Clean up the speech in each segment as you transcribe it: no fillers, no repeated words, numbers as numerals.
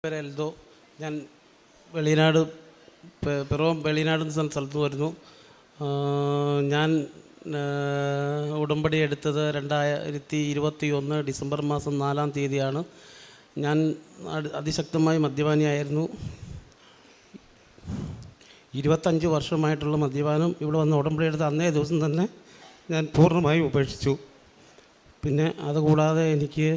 പേര് എൽദോ. ഞാൻ വെളിനാട് പിറവം വെളിനാട് എന്ന സ്ഥലത്ത് വരുന്നു. ഞാൻ ഉടമ്പടി എടുത്തത് 2021 ഡിസംബർ മാസം 4-ാം തീയതിയാണ്. ഞാൻ അതിശക്തമായി മദ്യപാനിയായിരുന്നു. 25 വർഷമായിട്ടുള്ള മദ്യപാനം ഇവിടെ വന്ന് ഉടമ്പടി എടുത്ത അന്നേ ദിവസം തന്നെ ഞാൻ പൂർണ്ണമായും ഉപേക്ഷിച്ചു. പിന്നെ അതുകൂടാതെ എനിക്ക്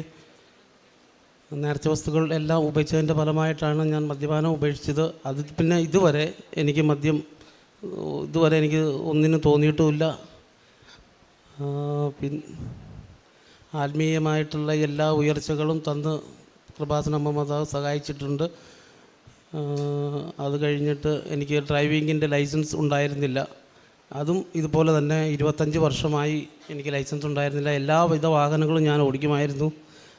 നേർച്ച വസ്തുക്കൾ എല്ലാം ഉപേക്ഷിച്ചതിൻ്റെ ഫലമായിട്ടാണ് ഞാൻ മദ്യപാനം ഉപേക്ഷിച്ചത്. അത് പിന്നെ ഇതുവരെ എനിക്ക് ഒന്നിനും തോന്നിയിട്ടുമില്ല. ആത്മീയമായിട്ടുള്ള എല്ലാ ഉയർച്ചകളും തന്ന് കൃപാസനമ്മ മാതാവ് സഹായിച്ചിട്ടുണ്ട്. അത് കഴിഞ്ഞിട്ട് എനിക്ക് ഡ്രൈവിങ്ങിൻ്റെ ലൈസൻസ് ഉണ്ടായിരുന്നില്ല. അതും ഇതുപോലെ തന്നെ 25 വർഷമായി എനിക്ക് ലൈസൻസ് ഉണ്ടായിരുന്നില്ല. എല്ലാവിധ വാഹനങ്ങളും ഞാൻ ഓടിക്കുമായിരുന്നു.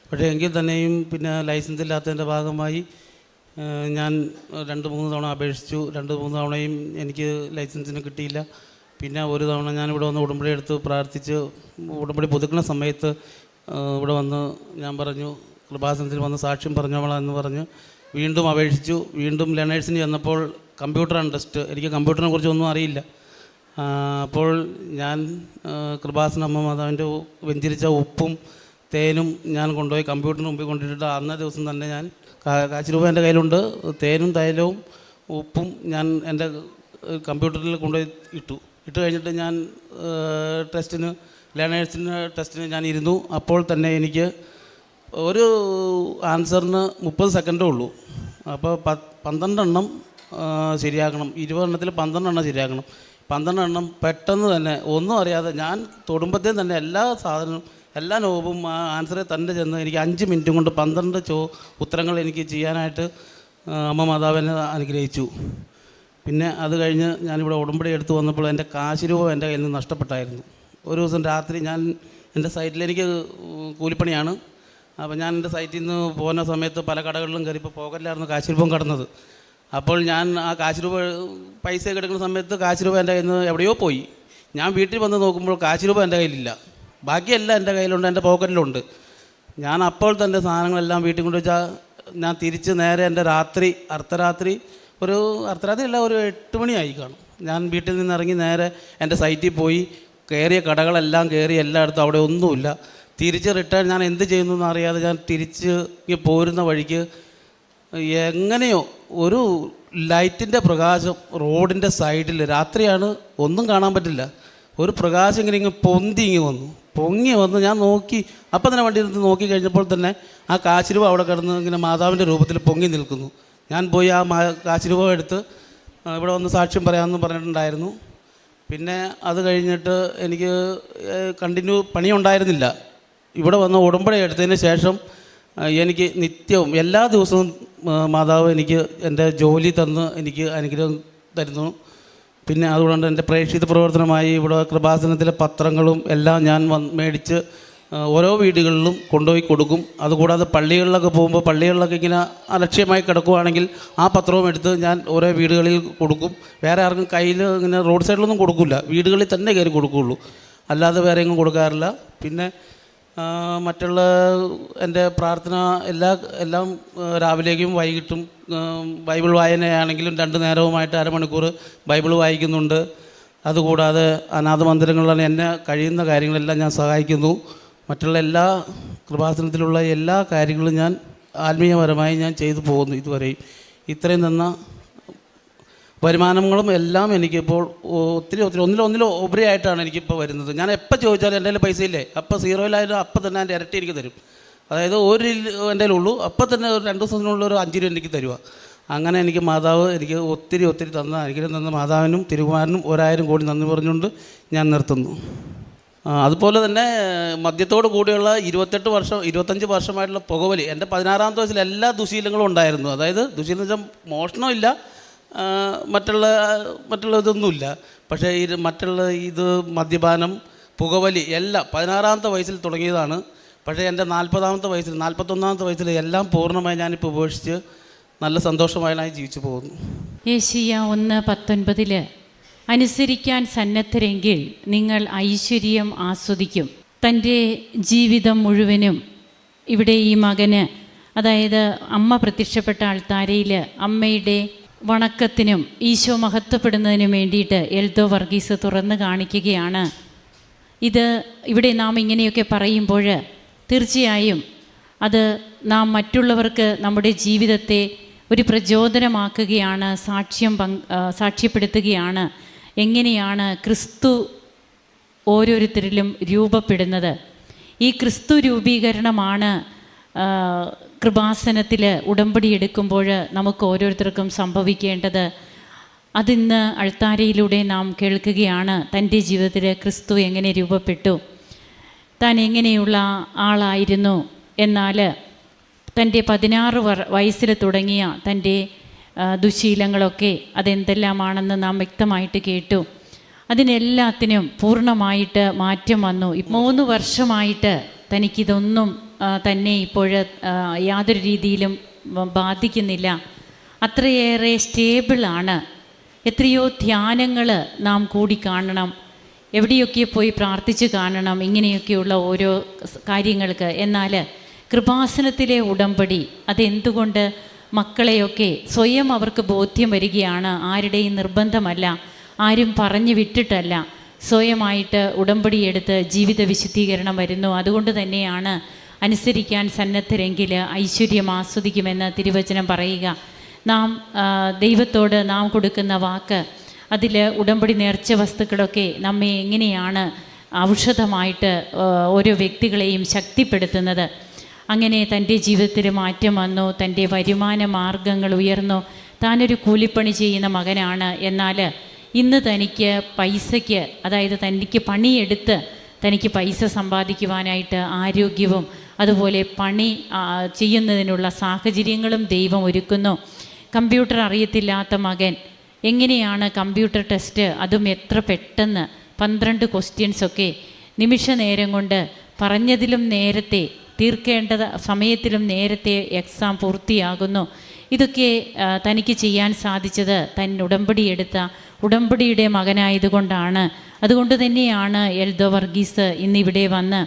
പക്ഷേ എങ്കിൽ തന്നെയും പിന്നെ ലൈസൻസ് ഇല്ലാത്തതിൻ്റെ ഭാഗമായി ഞാൻ 2-3 തവണ അപേക്ഷിച്ചു. 2-3 തവണയും എനിക്ക് ലൈസൻസിന് കിട്ടിയില്ല. പിന്നെ ഒരു തവണ ഞാൻ ഇവിടെ വന്ന് ഉടമ്പടി എടുത്ത് പ്രാർത്ഥിച്ച് ഉടമ്പടി പുതുക്കുന്ന സമയത്ത് ഇവിടെ വന്ന് ഞാൻ പറഞ്ഞു, കൃപാസനത്തിൽ വന്ന് സാക്ഷ്യം പറഞ്ഞോളാം പറഞ്ഞ് വീണ്ടും അപേക്ഷിച്ചു. വീണ്ടും ലേണേഴ്സിന് ചെന്നപ്പോൾ കമ്പ്യൂട്ടറാണ് ടെസ്റ്റ്. എനിക്ക് കമ്പ്യൂട്ടറിനെ കുറിച്ചൊന്നും അറിയില്ല. അപ്പോൾ ഞാൻ കൃപാസനമ്മ മാതാവിൻ്റെ വെഞ്ചരിച്ച ഉപ്പും തേനും ഞാൻ കൊണ്ടുപോയി കമ്പ്യൂട്ടറിന് മുമ്പിൽ കൊണ്ടിട്ടിട്ട് അന്നേ ദിവസം തന്നെ ഞാൻ കാശ് രൂപ എൻ്റെ കയ്യിലുണ്ട്. തേനും തൈലവും ഉപ്പും ഞാൻ എൻ്റെ കമ്പ്യൂട്ടറിൽ കൊണ്ടുപോയി ഇട്ട് കഴിഞ്ഞിട്ട് ഞാൻ ലേണേഴ്സിന് ടെസ്റ്റിന് ഞാൻ ഇരുന്നു. അപ്പോൾ തന്നെ എനിക്ക് ഒരു ആൻസറിന് 30 സെക്കൻഡേ ഉള്ളൂ. അപ്പോൾ 12 എണ്ണം ശരിയാക്കണം. 20 എണ്ണത്തിൽ 12 എണ്ണം ശരിയാക്കണം. 12 എണ്ണം പെട്ടെന്ന് തന്നെ ഒന്നും അറിയാതെ ഞാൻ തൊടുമ്പത്തേയും തന്നെ എല്ലാ നോബും ആ ആൻസറെ തന്നെ ചെന്ന് എനിക്ക് 5 മിനിറ്റ് കൊണ്ട് 12 ഉത്തരങ്ങൾ എനിക്ക് ചെയ്യാനായിട്ട് അമ്മ മാതാവിനെ അനുഗ്രഹിച്ചു. പിന്നെ അത് കഴിഞ്ഞ് ഞാനിവിടെ ഉടമ്പടി എടുത്തു വന്നപ്പോൾ എൻ്റെ കാശ് രൂപ എൻ്റെ കയ്യിൽ നിന്ന് നഷ്ടപ്പെട്ടായിരുന്നു. ഒരു ദിവസം രാത്രി ഞാൻ എൻ്റെ സൈറ്റിൽ എനിക്ക് കൂലിപ്പണിയാണ്. അപ്പോൾ ഞാൻ എൻ്റെ സൈറ്റിൽ നിന്ന് പോകുന്ന സമയത്ത് പല കടകളിലും കയറിയപ്പോൾ പോകല്ലായിരുന്നു കാശ് രൂപം കടന്നത്. അപ്പോൾ ഞാൻ ആ കാശ് രൂപ പൈസ എടുക്കുന്ന സമയത്ത് കാശ് രൂപ എൻ്റെ കയ്യിൽ നിന്ന് എവിടെയോ പോയി. ഞാൻ വീട്ടിൽ വന്ന് നോക്കുമ്പോൾ കാശ് രൂപ എൻ്റെ കയ്യിലില്ല. ബാക്കിയെല്ലാം എൻ്റെ കയ്യിലുണ്ട്, എൻ്റെ പോക്കറ്റിലുണ്ട്. ഞാൻ അപ്പോൾ തന്നെ സാധനങ്ങളെല്ലാം വീട്ടിൽ കൊണ്ടുവച്ചാൽ ഞാൻ തിരിച്ച് നേരെ എൻ്റെ അർദ്ധരാത്രി ഒരു 8 മണിയായി കാണും. ഞാൻ വീട്ടിൽ നിന്ന് ഇറങ്ങി നേരെ എൻ്റെ സൈറ്റിൽ പോയി കയറിയ കടകളെല്ലാം കയറി എല്ലായിടത്തും അവിടെ ഒന്നുമില്ല. തിരിച്ച് റിട്ടേൺ ഞാൻ എന്ത് ചെയ്യുന്നു എന്നറിയാതെ ഞാൻ തിരിച്ച് പോരുന്ന വഴിക്ക് എങ്ങനെയോ ഒരു ലൈറ്റിൻ്റെ പ്രകാശം റോഡിൻ്റെ സൈഡിൽ, രാത്രിയാണ് ഒന്നും കാണാൻ പറ്റില്ല, ഒരു പ്രകാശം ഇങ്ങനെ പൊങ്ങി വന്നു. ഞാൻ നോക്കി, അപ്പം തന്നെ വണ്ടി എടുത്ത് നോക്കി കഴിഞ്ഞപ്പോൾ തന്നെ ആ കാശ് രൂപ അവിടെ കിടന്ന് ഇങ്ങനെ മാതാവിൻ്റെ രൂപത്തിൽ പൊങ്ങി നിൽക്കുന്നു. ഞാൻ പോയി ആ കാശ് രൂപ എടുത്ത് ഇവിടെ വന്ന് സാക്ഷ്യം പറയാമെന്ന് പറഞ്ഞിട്ടുണ്ടായിരുന്നു. പിന്നെ അത് കഴിഞ്ഞിട്ട് എനിക്ക് കണ്ടിന്യൂ പണിയുണ്ടായിരുന്നില്ല. ഇവിടെ വന്ന് ഉടമ്പടി എടുത്തതിന് ശേഷം എനിക്ക് നിത്യവും എല്ലാ ദിവസവും മാതാവ് എനിക്ക് എൻ്റെ ജോലി തന്ന് എനിക്ക് അനുഗ്രഹം തരുന്നു. പിന്നെ അതുകൊണ്ട് എൻ്റെ പ്രേക്ഷിത പ്രവർത്തനമായി ഇവിടെ കൃപാസനത്തിലെ പത്രങ്ങളും എല്ലാം ഞാൻ മേടിച്ച് ഓരോ വീടുകളിലും കൊണ്ടുപോയി കൊടുക്കും. അതുകൂടാതെ പള്ളികളിലൊക്കെ പോകുമ്പോൾ പള്ളികളിലൊക്കെ ഇങ്ങനെ അലക്ഷ്യമായി കിടക്കുകയാണെങ്കിൽ ആ പത്രവും എടുത്ത് ഞാൻ ഓരോ വീടുകളിൽ കൊടുക്കും. വേറെ ആർക്കും കയ്യിൽ ഇങ്ങനെ റോഡ് സൈഡിലൊന്നും കൊടുക്കില്ല, വീടുകളിൽ തന്നെ കയറി കൊടുക്കുകയുള്ളൂ, അല്ലാതെ വേറെ എങ്ങും കൊടുക്കാറില്ല. പിന്നെ മറ്റുള്ള എൻ്റെ പ്രാർത്ഥന എല്ലാം രാവിലേക്കും വൈകിട്ടും ബൈബിൾ വായനയാണെങ്കിലും 2 നേരവുമായിട്ട് 1/2 മണിക്കൂർ ബൈബിൾ വായിക്കുന്നുണ്ട്. അതുകൂടാതെ അനാഥ മന്ദിരങ്ങളിലാണ് എന്നെ കഴിയുന്ന കാര്യങ്ങളെല്ലാം ഞാൻ സഹായിക്കുന്നു. മറ്റുള്ള എല്ലാ കൃപാസനത്തിലുള്ള എല്ലാ കാര്യങ്ങളും ഞാൻ ആത്മീയപരമായി ഞാൻ ചെയ്തു പോകുന്നു. ഇതുവരെയും ഇത്രയും തന്ന വരുമാനങ്ങളും എല്ലാം എനിക്കിപ്പോൾ ഒത്തിരി ഒന്നിലോ ഉപരിയായിട്ടാണ് എനിക്കിപ്പോൾ വരുന്നത്. ഞാൻ എപ്പോൾ ചോദിച്ചാലും എൻ്റെ കയ്യിൽ പൈസ ഇല്ലേ, അപ്പോൾ സീറോയിലായാലും അപ്പം തന്നെ എൻ്റെ ഇരട്ടി എനിക്ക് തരും. അതായത് എൻ്റെ കയ്യിലുള്ളൂ, അപ്പം തന്നെ ഒരു 2 ദിവസത്തിനുള്ള ഒരു 5 രൂപ എനിക്ക് തരുക. അങ്ങനെ എനിക്ക് മാതാവ് എനിക്ക് ഒത്തിരി അനുഗ്രഹം തന്ന മാതാവിനും തിരുകുമാരനും 1000 കോടി നന്ദി പറഞ്ഞുകൊണ്ട് ഞാൻ നിർത്തുന്നു. അതുപോലെ തന്നെ മദ്യത്തോട് കൂടിയുള്ള 25 വർഷമായിട്ടുള്ള പുകവലി, എൻ്റെ 16-ാമത്തെ വയസ്സിൽ എല്ലാ ദുശീലങ്ങളും ഉണ്ടായിരുന്നു. അതായത് ദുശീലം വെച്ചാൽ മോഷണമില്ല, മറ്റുള്ള ഇതൊന്നുമില്ല. പക്ഷേ ഇത് മദ്യപാനം, പുകവലി എല്ലാം 16-ാമത്തെ വയസ്സിൽ തുടങ്ങിയതാണ്. പക്ഷേ എൻ്റെ 41-ാമത്തെ വയസ്സിൽ എല്ലാം പൂർണ്ണമായി ഞാനിപ്പോൾ ഉപേക്ഷിച്ച് നല്ല സന്തോഷമായാണ് ജീവിച്ചു പോകുന്നു. യേശയ്യ 1:19 അനുസരിക്കാൻ സന്നദ്ധരെങ്കിൽ നിങ്ങൾ ഐശ്വര്യം ആസ്വദിക്കും. തൻ്റെ ജീവിതം മുഴുവനും ഇവിടെ ഈ മകന് അതായത് അമ്മ പ്രത്യക്ഷപ്പെട്ട അൾത്താരയിൽ അമ്മയുടെ വണക്കത്തിനും ഈശോ മഹത്വപ്പെടുന്നതിനും വേണ്ടിയിട്ട് എൽദോ വർഗീസ് തുറന്ന് കാണിക്കുകയാണ്. ഇത് ഇവിടെ നാം ഇങ്ങനെയൊക്കെ പറയുമ്പോൾ തീർച്ചയായും അത് നാം മറ്റുള്ളവർക്ക് നമ്മുടെ ജീവിതത്തെ ഒരു പ്രചോദനമാക്കുകയാണ്, സാക്ഷ്യപ്പെടുത്തുകയാണ്. എങ്ങനെയാണ് ക്രിസ്തു ഓരോരുത്തരിലും രൂപപ്പെടുന്നത്. ഈ ക്രിസ്തു രൂപീകരണമാണ് കൃപാസനത്തിൽ ഉടമ്പടി എടുക്കുമ്പോൾ നമുക്ക് ഓരോരുത്തർക്കും സംഭവിക്കേണ്ടത്. അതിന്ന് അൾത്താരയിലൂടെ നാം കേൾക്കുകയാണ്. തൻ്റെ ജീവിതത്തിൽ ക്രിസ്തു എങ്ങനെ രൂപപ്പെട്ടു, താൻ എങ്ങനെയുള്ള ആളായിരുന്നു, എന്നാൽ തൻ്റെ 16 വയസ്സിൽ തുടങ്ങിയ തൻ്റെ ദുശീലങ്ങളൊക്കെ അതെന്തെല്ലാമാണെന്ന് നാം വ്യക്തമായിട്ട് കേട്ടു. അതിനെല്ലാത്തിനും പൂർണ്ണമായിട്ട് മാറ്റം വന്നു. 3 വർഷമായിട്ട് തനിക്കിതൊന്നും തന്നെ ഇപ്പോൾ യാതൊരു രീതിയിലും ബാധിക്കുന്നില്ല. അത്രയേറെ സ്റ്റേബിളാണ്. എത്രയോ ധ്യാനങ്ങൾ നാം കൂടി കാണണം, എവിടെയൊക്കെ പോയി പ്രാർത്ഥിച്ച് കാണണം, ഇങ്ങനെയൊക്കെയുള്ള ഓരോ കാര്യങ്ങൾക്ക്. എന്നാൽ കൃപാസനത്തിലെ ഉടമ്പടി അതെന്തുകൊണ്ട് മക്കളെയൊക്കെ സ്വയം അവർക്ക് ബോധ്യം വരികയാണ്. ആരുടെയും നിർബന്ധമല്ല, ആരും പറഞ്ഞു വിട്ടിട്ടല്ല, സ്വയമായിട്ട് ഉടമ്പടിയെടുത്ത് ജീവിത വിശുദ്ധീകരണം വരുന്നു. അതുകൊണ്ട് തന്നെയാണ് അനുസരിക്കാൻ സന്നദ്ധരെങ്കിൽ ഐശ്വര്യം ആസ്വദിക്കുമെന്ന് തിരുവചനം പറയുക. നാം ദൈവത്തോട് നാം കൊടുക്കുന്ന വാക്ക്, അതിൽ ഉടമ്പടി നേർച്ച വസ്തുക്കളൊക്കെ നമ്മെ എങ്ങനെയാണ് ഔഷധമായിട്ട് ഓരോ വ്യക്തികളെയും ശക്തിപ്പെടുത്തുന്നത്. അങ്ങനെ തൻ്റെ ജീവിതത്തിൽ മാറ്റം വന്നു, തൻ്റെ വരുമാന മാർഗങ്ങൾ ഉയർന്നു. താനൊരു കൂലിപ്പണി ചെയ്യുന്ന മകനാണ്. എന്നാൽ ഇന്ന് തനിക്ക് പൈസയ്ക്ക്, അതായത് തനിക്ക് പണിയെടുത്ത് തനിക്ക് പൈസ സമ്പാദിക്കുവാനായിട്ട് ആരോഗ്യവും അതുപോലെ പണി ചെയ്യുന്നതിനുള്ള സാഹചര്യങ്ങളും ദൈവം ഒരുക്കുന്നു. കമ്പ്യൂട്ടർ അറിയത്തില്ലാത്ത മകൻ എങ്ങനെയാണ് കമ്പ്യൂട്ടർ ടെസ്റ്റ്, അതും എത്ര പെട്ടെന്ന് 12 ക്വസ്റ്റ്യൻസൊക്കെ നിമിഷ നേരം കൊണ്ട് പറഞ്ഞതിലും നേരത്തെ തീർക്കേണ്ട സമയത്തിലും നേരത്തെ എക്സാം പൂർത്തിയാകുന്നു. ഇതൊക്കെ തനിക്ക് ചെയ്യാൻ സാധിച്ചത് ഉടമ്പടിയെടുത്ത ഉടമ്പടിയുടെ മകനായതുകൊണ്ടാണ്. അതുകൊണ്ട് തന്നെയാണ് എൽദോ വർഗീസ് ഇന്നിവിടെ വന്ന്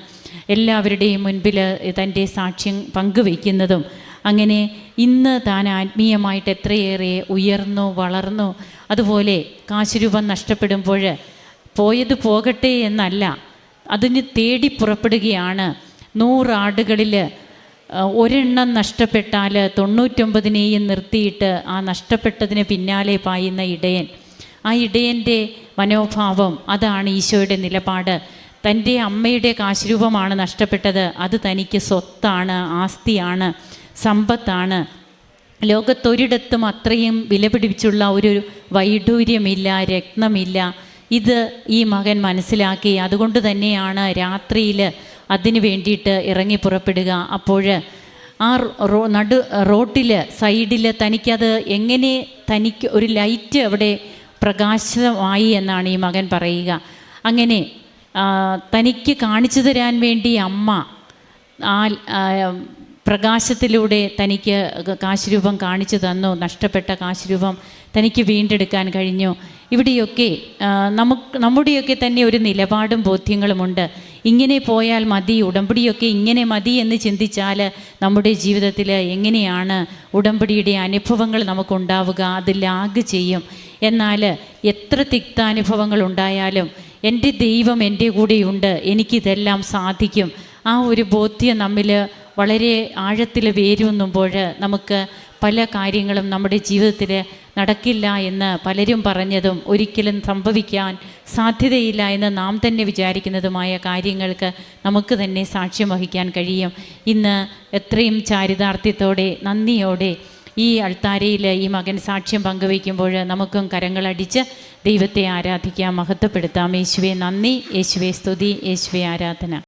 എല്ലാവരുടെയും മുൻപിൽ തൻ്റെ സാക്ഷ്യം പങ്കുവയ്ക്കുന്നതും. അങ്ങനെ ഇന്ന് താൻ ആത്മീയമായിട്ട് എത്രയേറെ ഉയർന്നു വളർന്നു. അതുപോലെ കാശുരൂപം നഷ്ടപ്പെടുമ്പോൾ പോയത് പോകട്ടെ എന്നല്ല, അതിന് തേടി പുറപ്പെടുകയാണ്. 100 ആടുകളിൽ ഒരെണ്ണം നഷ്ടപ്പെട്ടാൽ 99നെയും നിർത്തിയിട്ട് ആ നഷ്ടപ്പെട്ടതിന് പിന്നാലെ പായുന്ന ഇടയൻ, ആ ഇടയൻ്റെ മനോഭാവം, അതാണ് ഈശോയുടെ നിലപാട്. തൻ്റെ അമ്മയുടെ കാശുരൂപമാണ് നഷ്ടപ്പെട്ടത്, അത് തനിക്ക് സ്വത്താണ്, ആസ്തിയാണ്, സമ്പത്താണ്. ലോകത്തൊരിടത്തും അത്രയും വിലപിടിച്ചുള്ള ഒരു വൈഡൂര്യമില്ല, രത്നമില്ല. ഇത് ഈ മകൻ മനസ്സിലാക്കി. അതുകൊണ്ട് തന്നെയാണ് രാത്രിയിൽ അതിന് വേണ്ടിയിട്ട് ഇറങ്ങി പുറപ്പെടുക. അപ്പോൾ ആ റോട്ടിൽ സൈഡിൽ തനിക്കത് എങ്ങനെ തനിക്ക് ഒരു ലൈറ്റ് അവിടെ പ്രകാശമായി എന്നാണ് ഈ മകൻ പറയുക. അങ്ങനെ തനിക്ക് കാണിച്ചു തരാൻ വേണ്ടി അമ്മ ആ പ്രകാശത്തിലൂടെ തനിക്ക് കാശുരൂപം കാണിച്ചു തന്നു. നഷ്ടപ്പെട്ട കാശുരൂപം തനിക്ക് വീണ്ടെടുക്കാൻ കഴിഞ്ഞു. ഇവിടെയൊക്കെ നമ്മുടെയൊക്കെ തന്നെ ഒരു നിലപാടും ബോധ്യങ്ങളുമുണ്ട്. ഇങ്ങനെ പോയാൽ മതി, ഉടമ്പടിയൊക്കെ ഇങ്ങനെ മതി എന്ന് ചിന്തിച്ചാൽ നമ്മുടെ ജീവിതത്തിൽ എങ്ങനെയാണ് ഉടമ്പടിയുടെ അനുഭവങ്ങൾ നമുക്കുണ്ടാവുക? അത് ലാഗ് ചെയ്യും. എന്നാൽ എത്ര തിക്താനുഭവങ്ങൾ ഉണ്ടായാലും എൻ്റെ ദൈവം എൻ്റെ കൂടെയുണ്ട്, എനിക്കിതെല്ലാം സാധിക്കും. ആ ഒരു ബോധ്യം നമ്മിൽ വളരെ ആഴത്തിൽ വേരൂന്നുമ്പോൾ നമുക്ക് പല കാര്യങ്ങളും നമ്മുടെ ജീവിതത്തിൽ നടക്കില്ല എന്ന് പലരും പറഞ്ഞതും ഒരിക്കലും സംഭവിക്കാൻ സാധ്യതയില്ല എന്ന് നാം തന്നെ വിചാരിക്കുന്നതുമായ കാര്യങ്ങൾക്ക് നമുക്ക് തന്നെ സാക്ഷ്യം വഹിക്കാൻ കഴിയും. ഇന്ന് എത്രയും ചാരിതാർത്ഥ്യത്തോടെ നന്ദിയോടെ ഈ അൾത്താരയിൽ ഈ മകൻ സാക്ഷ്യം പങ്കുവയ്ക്കുമ്പോൾ നമുക്കും കരങ്ങളടിച്ച് ദൈവത്തെ ആരാധിക്കാം, മഹത്വപ്പെടുത്താം. യേശുവേ നന്ദി, യേശുവേ സ്തുതി, യേശുവേ ആരാധന.